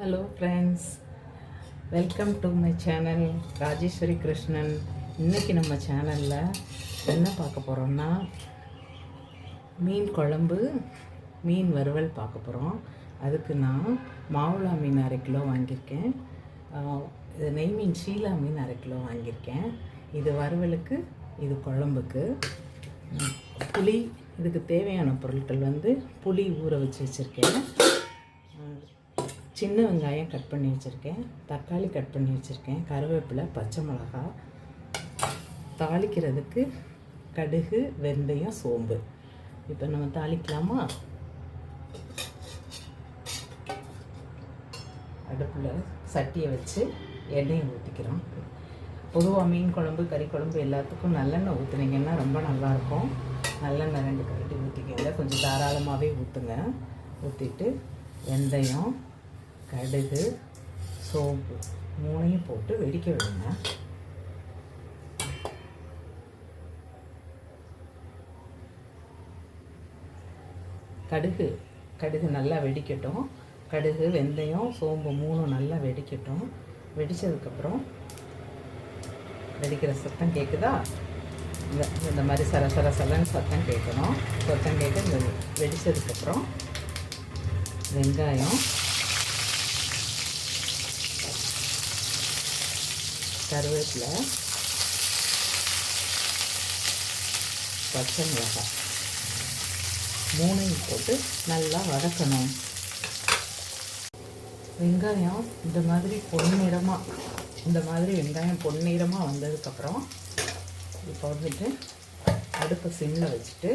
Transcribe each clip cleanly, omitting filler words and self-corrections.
Hello friends, welcome to my channel Rajeswari Krishnan. இன்றைக்கி நம்ம சேனலில் என்ன பார்க்க போகிறோம்னா மீன் குழம்பு, மீன் வறுவல் பார்க்க போகிறோம். அதுக்கு நான் மாவுளா மீன் 1/2 கிலோ வாங்கியிருக்கேன். இது நெய் மீன் ஷீலா மீன் 1/2 கிலோ வாங்கியிருக்கேன். இது வறுவலுக்கு, இது குழம்புக்கு. புளி, இதுக்கு தேவையான பொருட்கள் புளி ஊற வச்சு வச்சுருக்கேன், சின்ன வெங்காயம் கட் பண்ணி வச்சுருக்கேன், தக்காளி கட் பண்ணி வச்சுருக்கேன், கருவேப்பிலை, பச்சை மிளகா, தாளிக்கிறதுக்கு கடுகு, வெந்தயம், சோம்பு. இப்போ நம்ம தாளிக்கலாமா? அடுப்பில் சட்டியை வச்சு எண்ணெயை ஊற்றிக்கிறோம். பொதுவாக மீன் குழம்பு, கறி குழம்பு எல்லாத்துக்கும் நல்லெண்ணெய் ஊற்றுனீங்கன்னா ரொம்ப நல்லாயிருக்கும். நல்லெண்ணெய் 2 கரண்டி ஊற்றிக்கங்க, கொஞ்சம் தாராளமாகவே ஊற்றுங்க. ஊற்றிட்டு வெந்தயம், கடுகு, சோம்பு 3ஐயும் போட்டு வெடிக்க விடுங்க. கடுகு நல்லா வெடிக்கட்டும். கடுகு, வெந்தயம், சோம்பு 3 நல்லா வெடிக்கட்டும். வெடித்ததுக்கப்புறம் வெடிக்கிற சத்தம் கேட்குதா? இந்த மாதிரி சலன்னு சத்தம் கேட்கணும். சத்தம் கேட்க இந்த வெடித்ததுக்கப்புறம் வெங்காயம், கருவேப்பிலை, பச்சை மிளகாய் 3ஐயும் போட்டு நல்லா வதக்கணும். வெங்காயம் இந்த மாதிரி வெங்காயம் பொன்னிறமாக வந்ததுக்கப்புறம் இப்போ அடுப்பை சிம்மில் வச்சுட்டு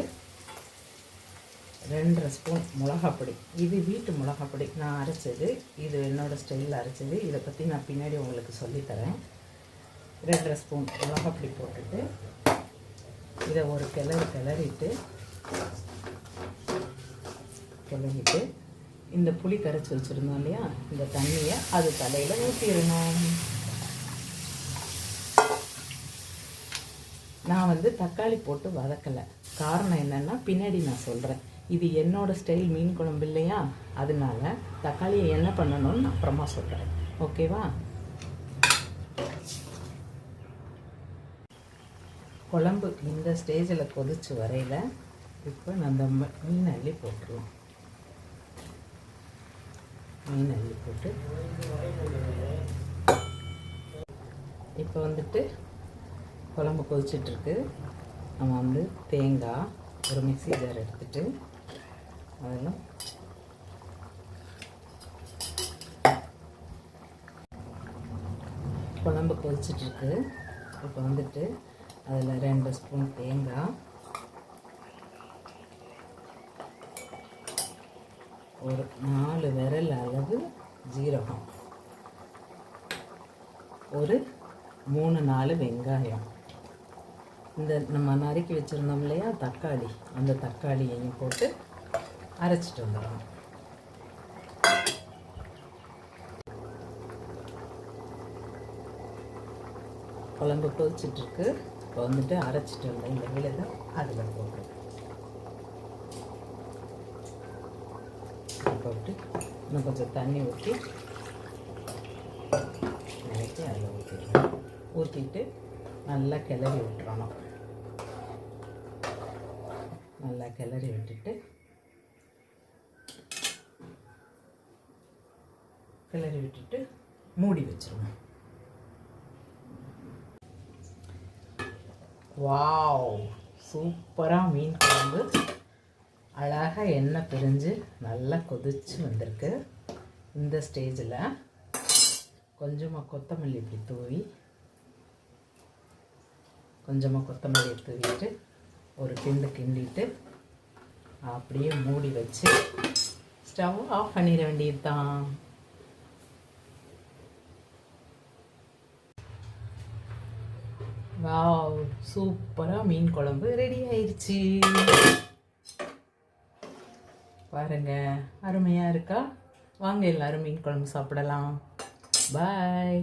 2 ஸ்பூன் மிளகாப்பொடி. இது வீட்டு மிளகாப்பொடி, நான் அரைச்சது. இது என்னோடய ஸ்டைலில் அரைச்சது. இதை பற்றி நான் பின்னாடி உங்களுக்கு சொல்லித்தரேன். 2 ஸ்பூன் மிளகாப்பொடி போட்டுட்டு இதை ஒரு கிளறிட்டு இந்த புளி கரைச்சி வச்சுருந்தோம் இல்லையா, இந்த தண்ணியை அது தலையில் ஊற்றிடணும். நான் தக்காளி போட்டு வதக்கலை. காரணம் என்னென்னா பின்னாடி நான் சொல்கிறேன். இது என்னோடய ஸ்டைல் மீன் குழம்பு இல்லையா, அதனால தக்காளியை என்ன பண்ணணும்னு நான் அப்புறமா சொல்கிறேன். ஓகேவா? குழம்பு இந்த ஸ்டேஜில் கொதிச்சு வரையில் இப்போ அந்த மீன் அள்ளி போட்டுருவோம். மீன் அள்ளி போட்டு இப்போ குழம்பு கொதிச்சிட்ருக்கு. நம்ம தேங்காய் ஒரு மிக்ஸி ஜார் எடுத்துகிட்டு அதில் குழம்பு கொதிச்சிட்ருக்கு. இப்போ அதில் 2 ஸ்பூன் தேங்காய், ஒரு 4 விரல் அளவு ஜீரகம், ஒரு 3-4 வெங்காயம், இந்த நம்ம நறுக்கி வச்சுருந்தோம் இல்லையா தக்காளி, அந்த தக்காளியையும் போட்டு அரைச்சிட்டு வந்துடணும். குழம்பு கொதிச்சிட்ருக்கு. இப்போ அரைச்சிட்டு வந்த இந்த விழுதை அதில் போட்டு இன்னும் கொஞ்சம் தண்ணி ஊற்றி அதில் ஊற்றிட்டு நல்லா கிளறி விட்டுறணும். நல்லா கிளறி விட்டுட்டு மூடி வச்சிருவோம். வாவ், சூப்பராக மீன் குழம்பு அழகாக எண்ணெய் பிரிஞ்சு நல்லா கொதிச்சு வந்திருக்கு. இந்த ஸ்டேஜில் கொஞ்சமாக கொத்தமல்லி இப்படி தூவி, தூவிட்டு ஒரு கிண்டிட்டு அப்படியே மூடி வச்சு ஸ்டவ் ஆஃப் பண்ணிட வேண்டியது தான். வாவ், சூப்பராக மீன் குழம்பு ரெடி ஆயிடுச்சு. பாருங்க, அருமையாக இருக்கா? வாங்க எல்லாரும் மீன் குழம்பு சாப்பிடலாம். பாய்.